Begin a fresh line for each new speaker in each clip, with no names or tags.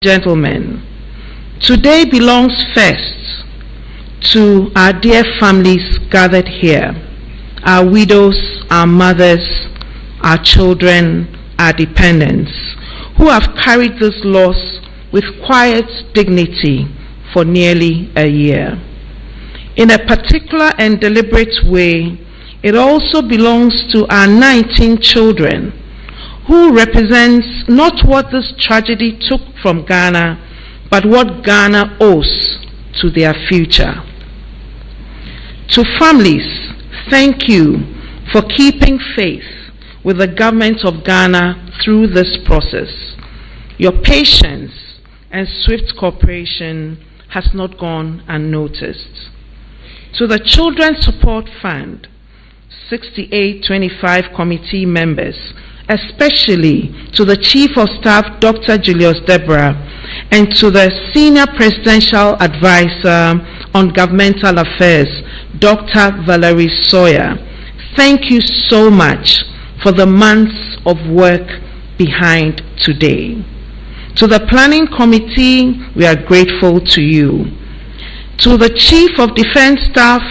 Gentlemen, today belongs first to our dear families gathered here, our widows, our mothers, our children, our dependents, who have carried this loss with quiet dignity for nearly a year. In a particular and deliberate way, it also belongs to our 19 children, who represents not what this tragedy took from Ghana, but what Ghana owes to their future. To families, thank you for keeping faith with the government of Ghana through this process. Your patience and swift cooperation has not gone unnoticed. To the Children's Support Fund, 6825 committee members, especially to the Chief of Staff, Dr. Julius Deborah, and to the Senior Presidential Advisor on Governmental Affairs, Dr. Valerie Sawyer. Thank you so much for the months of work behind today. To the Planning Committee, we are grateful to you. To the Chief of Defense Staff,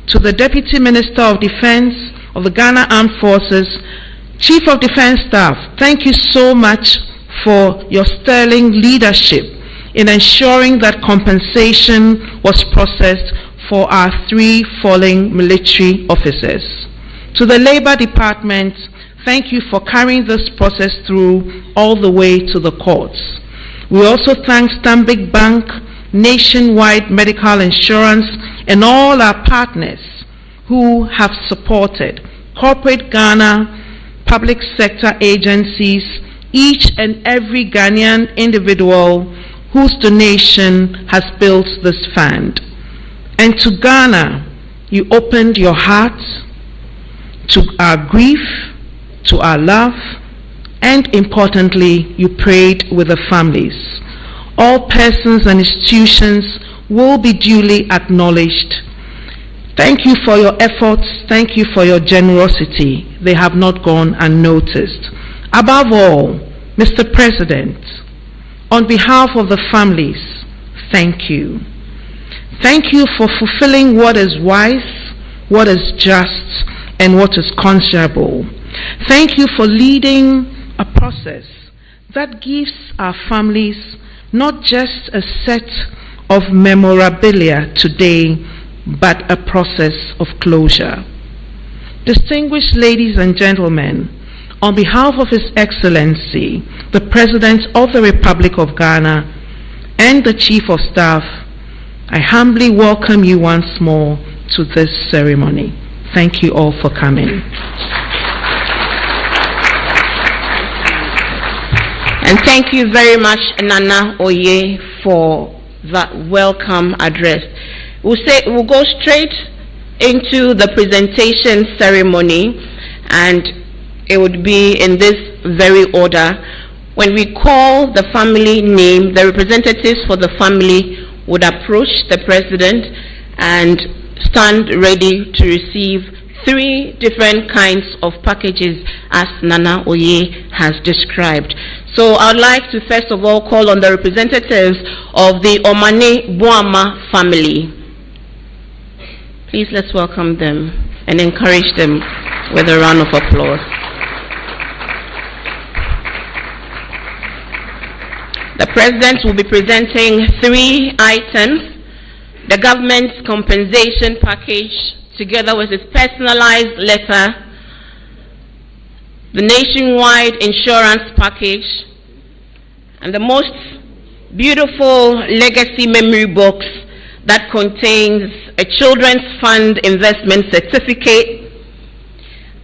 to the Deputy Minister of Defense of the Ghana Armed Forces, Chief of Defense Staff, thank you so much for your sterling leadership in ensuring that compensation was processed for our 3 fallen military officers. To the Labor Department, thank you for carrying this process through all the way to the courts. We also thank Stanbic Bank, Nationwide Medical Insurance, and all our partners who have supported corporate Ghana, public sector agencies, each and every Ghanaian individual whose donation has built this fund. And to Ghana, you opened your heart to our grief, to our love, and importantly, you prayed with the families. All persons and institutions will be duly acknowledged. Thank you for your efforts. Thank you for your generosity. They have not gone unnoticed. Above all, Mr. President, on behalf of the families, thank you. Thank you for fulfilling what is wise, what is just, and what is conscionable. Thank you for leading a process that gives our families not just a set of memorabilia today, but a process of closure. Distinguished ladies and gentlemen, on behalf of His Excellency, the President of the Republic of Ghana, and the Chief of Staff, I humbly welcome you once more to this ceremony. Thank you all for coming.
And thank you very much, Nana Oye, for that welcome address. We'll go straight into the presentation ceremony, and it would be in this very order. When we call the family name, the representatives for the family would approach the president and stand ready to receive 3 different kinds of packages as Nana Oye has described. So I'd like to first of all call on the representatives of the Omane Boama family. Please let's welcome them and encourage them with a round of applause. The President will be presenting 3 items: the government's compensation package together with its personalized letter, the nationwide insurance package, and the most beautiful legacy memory box that contains a Children's Fund investment certificate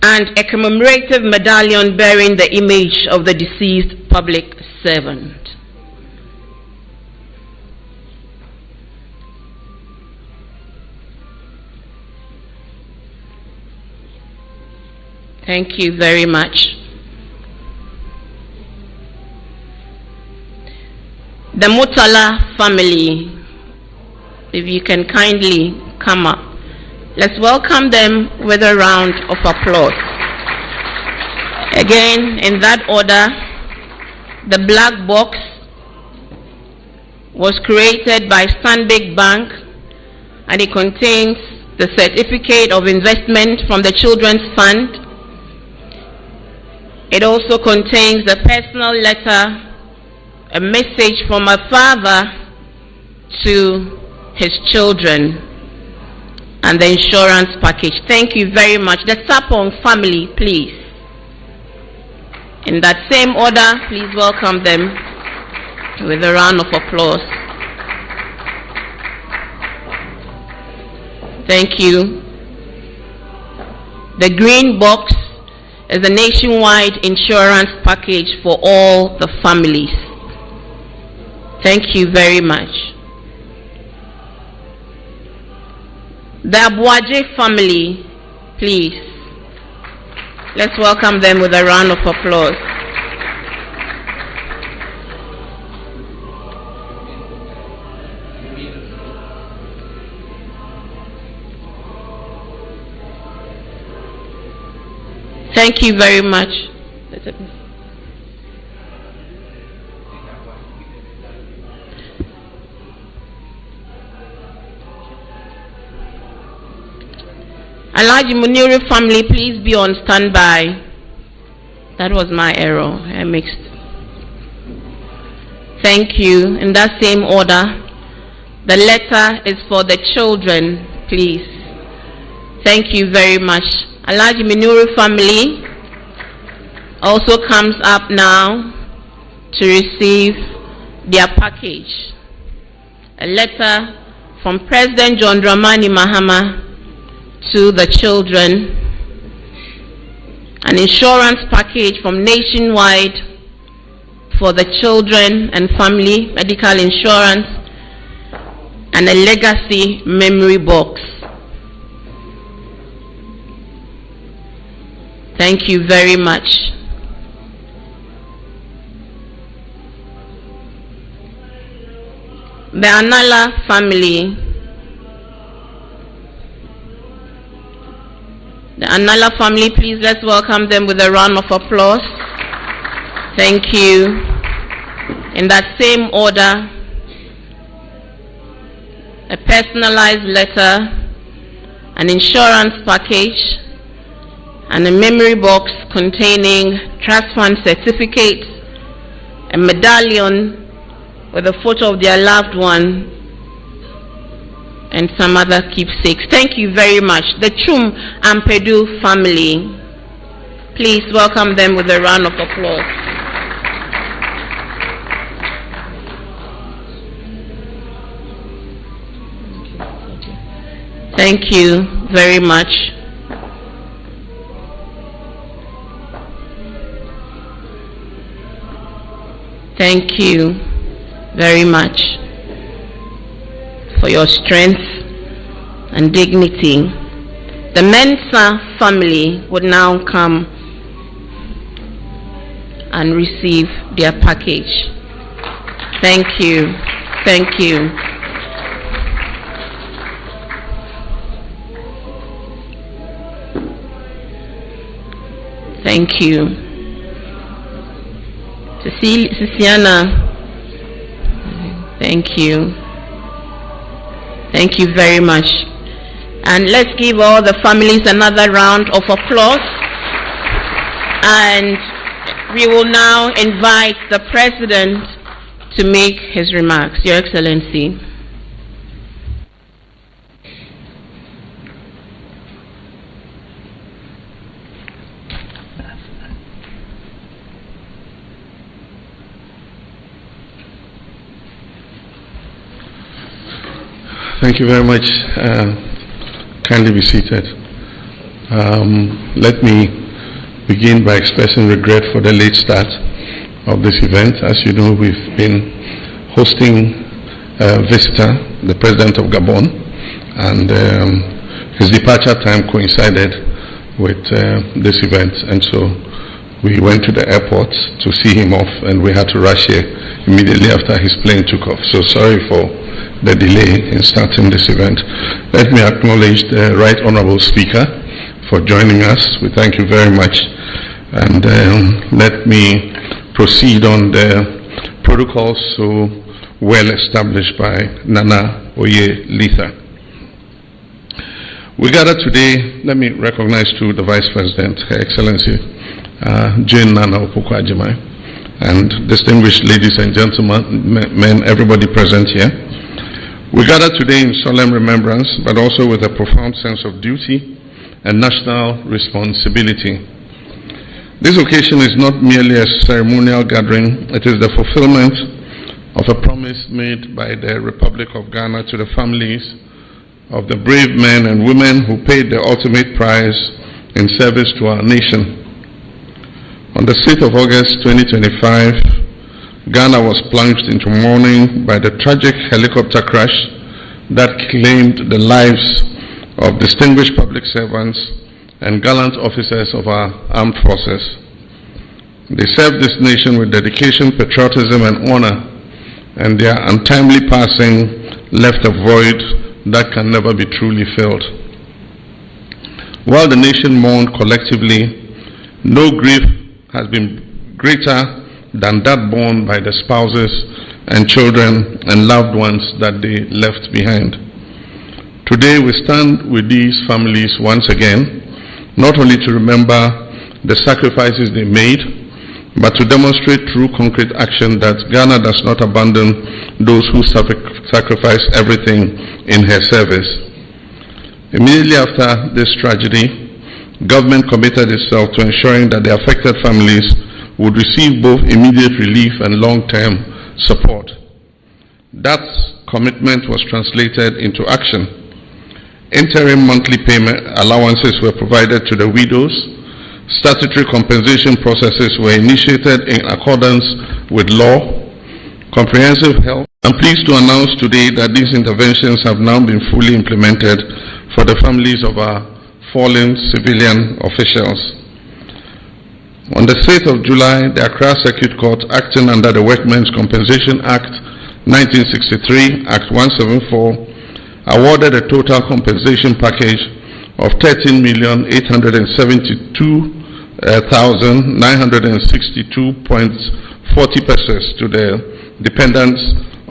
and a commemorative medallion bearing the image of the deceased public servant. Thank you very much. The Mutala family, if you can kindly come up. Let's welcome them with a round of applause. Again, in that order, the black box was created by Stanbic Bank, and it contains the certificate of investment from the Children's Fund. It also contains a personal letter, a message from a father to his children, and the insurance package. Thank you very much. The Sapong family, please. In that same order, please welcome them with a round of applause. Thank you. The green box is a nationwide insurance package for all the families. Thank you very much. The Abuaje family, please. Let's welcome them with a round of applause. Thank you very much. Alhaji Muniru family, please be on standby. That was my error. I mixed. Thank you. In that same order, the letter is for the children, please. Thank you very much. Alhaji Muniru family also comes up now to receive their package. A letter from President John Dramani Mahama to the children, an insurance package from Nationwide for the children and family, medical insurance, and a legacy memory box. Thank you very much. The Anala family. The Anala family, please let's welcome them with a round of applause. Thank you. In that same order, a personalized letter, an insurance package, and a memory box containing trust fund certificates, a medallion with a photo of their loved one, and some other keepsakes. Thank you very much. The Chum Ampedu family, please welcome them with a round of applause. Thank you very much. Thank you very much for your strength and dignity. The Mensah family would now come and receive their package. Thank you. Thank you. Thank you. Cecilia, thank you. Thank you very much. And let's give all the families another round of applause. And we will now invite the President to make his remarks. Your Excellency.
Thank you very much. Kindly be seated. Let me begin by expressing regret for the late start of this event. As you know, we've been hosting a visitor, the President of Gabon, and his departure time coincided with this event, and so we went to the airport to see him off, and we had to rush here immediately after his plane took off. So sorry for the delay in starting this event. Let me acknowledge the Right Honorable Speaker for joining us. We thank you very much. And let me proceed on the protocols. So well established by Nana Oye Letha. We gather today, let me recognize too the Vice President, Her Excellency Jane Nana Opoku-Agyeman, and distinguished ladies and gentlemen, everybody present here. We gather today in solemn remembrance, but also with a profound sense of duty and national responsibility. This occasion is not merely a ceremonial gathering, it is the fulfillment of a promise made by the Republic of Ghana to the families of the brave men and women who paid the ultimate price in service to our nation. On the 6th of August 2025, Ghana was plunged into mourning by the tragic helicopter crash that claimed the lives of distinguished public servants and gallant officers of our armed forces. They served this nation with dedication, patriotism, and honor, and their untimely passing left a void that can never be truly filled. While the nation mourned collectively, no grief has been greater than that borne by the spouses and children and loved ones that they left behind. Today we stand with these families once again, not only to remember the sacrifices they made, but to demonstrate through concrete action that Ghana does not abandon those who sacrifice everything in her service. Immediately after this tragedy, government committed itself to ensuring that the affected families would receive both immediate relief and long-term support. That commitment was translated into action. Interim monthly payment allowances were provided to the widows. Statutory compensation processes were initiated in accordance with law. Comprehensive health. I'm pleased to announce today that these interventions have now been fully implemented for the families of our fallen civilian officials. On the 6th of July, the Accra Circuit Court, acting under the Workmen's Compensation Act 1963, Act 174, awarded a total compensation package of 13,872,962.40 pesos to the dependents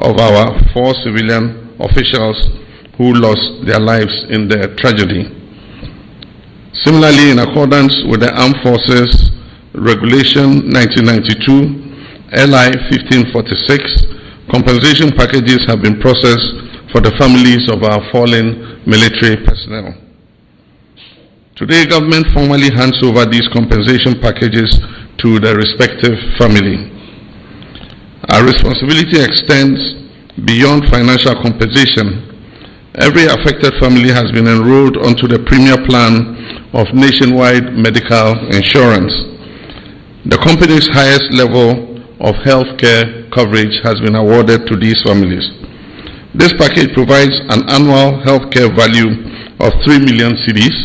of our 4 civilian officials who lost their lives in the tragedy. Similarly, in accordance with the Armed Forces Regulation 1992, LI 1546, compensation packages have been processed for the families of our fallen military personnel. Today, government formally hands over these compensation packages to the respective family. Our responsibility extends beyond financial compensation. Every affected family has been enrolled onto the premier plan of nationwide medical insurance. The company's highest level of health care coverage has been awarded to these families. This package provides an annual health care value of 3 million cedis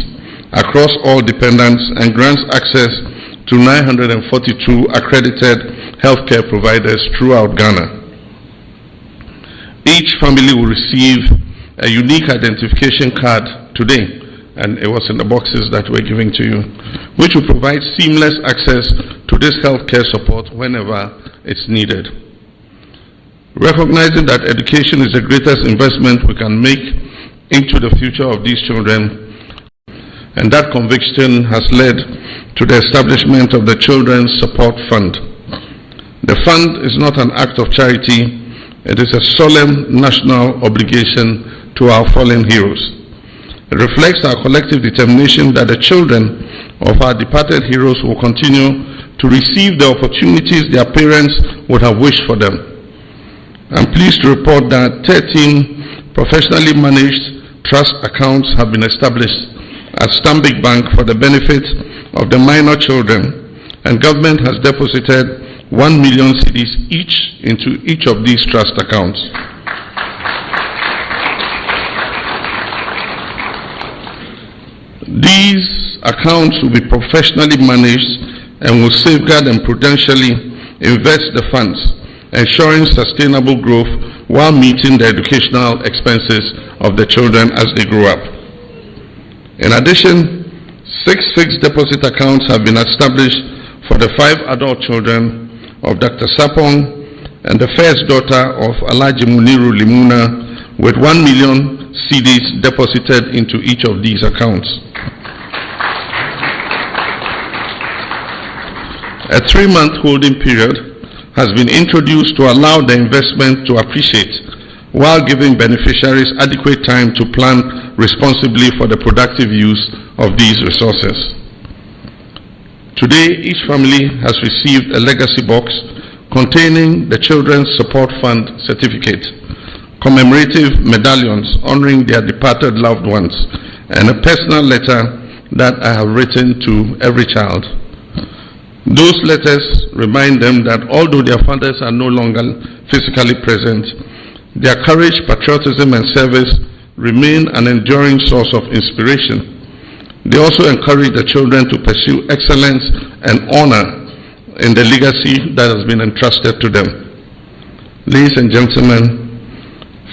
across all dependents and grants access to 942 accredited healthcare providers throughout Ghana. Each family will receive a unique identification card today, and it was in the boxes that we're giving to you, which will provide seamless access to this healthcare support whenever it's needed. Recognizing that education is the greatest investment we can make into the future of these children, and that conviction has led to the establishment of the Children's Support Fund. The fund is not an act of charity, it is a solemn national obligation to our fallen heroes. It reflects our collective determination that the children of our departed heroes will continue to receive the opportunities their parents would have wished for them. I'm pleased to report that 13 professionally managed trust accounts have been established at Stanbic Bank for the benefit of the minor children, and government has deposited 1 million cedis each into each of these trust accounts. These accounts will be professionally managed and will safeguard and prudentially invest the funds, ensuring sustainable growth while meeting the educational expenses of the children as they grow up. In addition, 6 fixed deposit accounts have been established for the 5 adult children of Dr. Sapong and the first daughter of Alhaji Muniru Limuna, with 1 million cedis deposited into each of these accounts. A 3-month holding period has been introduced to allow the investment to appreciate, while giving beneficiaries adequate time to plan responsibly for the productive use of these resources. Today, each family has received a legacy box containing the Children's Support Fund certificate, commemorative medallions honoring their departed loved ones, and a personal letter that I have written to every child. Those letters remind them that although their fathers are no longer physically present, their courage, patriotism, and service remain an enduring source of inspiration. They also encourage the children to pursue excellence and honor in the legacy that has been entrusted to them. Ladies and gentlemen,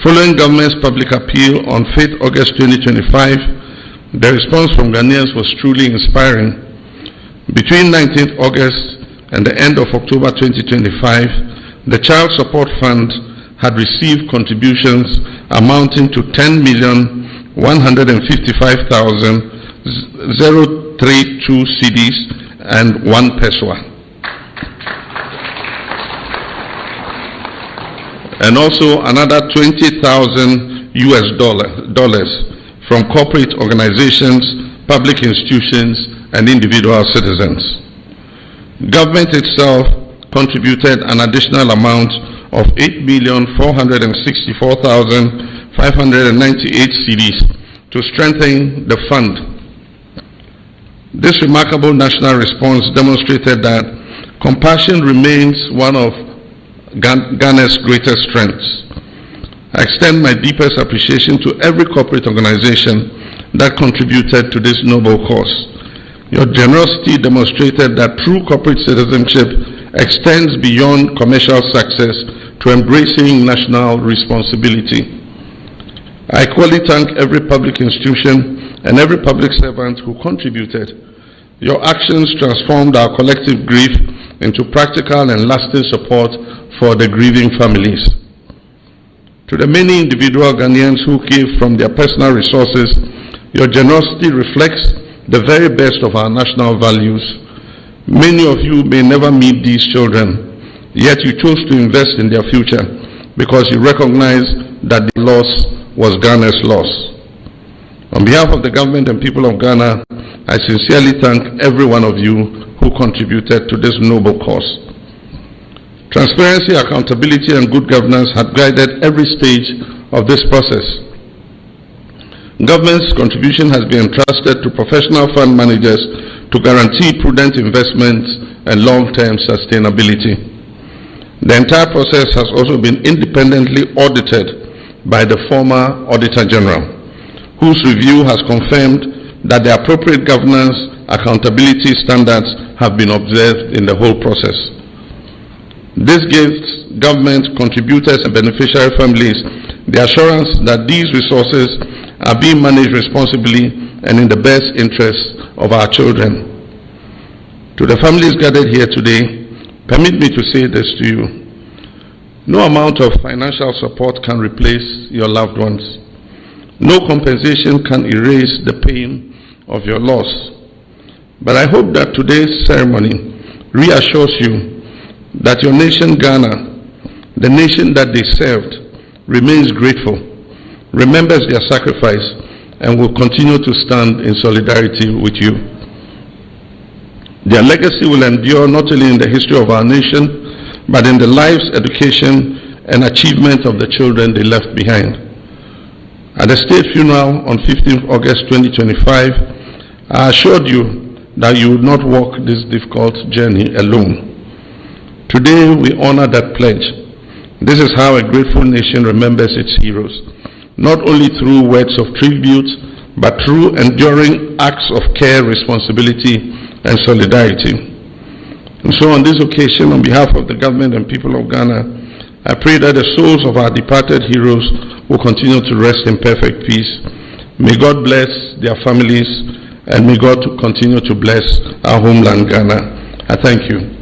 following government's public appeal on 5th August 2025, the response from Ghanaians was truly inspiring. Between 19th August and the end of October 2025, the Child Support Fund had received contributions amounting to 10,155,032 cedis and 1 peswa. And also another 20,000 US dollars from corporate organizations, public institutions, and individual citizens. Government itself contributed an additional amount of 8,464,598 cedis to strengthen the fund. This remarkable national response demonstrated that compassion remains one of Ghana's greatest strengths. I extend my deepest appreciation to every corporate organization that contributed to this noble cause. Your generosity demonstrated that true corporate citizenship extends beyond commercial success to embracing national responsibility. I equally thank every public institution and every public servant who contributed. Your actions transformed our collective grief into practical and lasting support for the grieving families. To the many individual Ghanaians who gave from their personal resources, your generosity reflects the very best of our national values. Many of you may never meet these children, yet you chose to invest in their future because you recognize that the loss was Ghana's loss. On behalf of the government and people of Ghana, I sincerely thank every one of you who contributed to this noble cause. Transparency, accountability, and good governance had guided every stage of this process. Government's contribution has been entrusted to professional fund managers to guarantee prudent investments and long-term sustainability. The entire process has also been independently audited by the former Auditor General, whose review has confirmed that the appropriate governance accountability standards have been observed in the whole process. This gives government, contributors, and beneficiary families the assurance that these resources are being managed responsibly and in the best interests of our children. To the families gathered here today, permit me to say this to you. No amount of financial support can replace your loved ones. No compensation can erase the pain of your loss. But I hope that today's ceremony reassures you that your nation Ghana, the nation that they served, remains grateful, remembers their sacrifice, and will continue to stand in solidarity with you. Their legacy will endure not only in the history of our nation, but in the lives, education, and achievement of the children they left behind. At the state funeral on 15th August 2025, I assured you that you would not walk this difficult journey alone. Today, we honor that pledge. This is how a grateful nation remembers its heroes, not only through words of tribute, but through enduring acts of care, responsibility, and solidarity. And so on this occasion, on behalf of the government and people of Ghana, I pray that the souls of our departed heroes will continue to rest in perfect peace. May God bless their families, and may God continue to bless our homeland, Ghana. I thank you.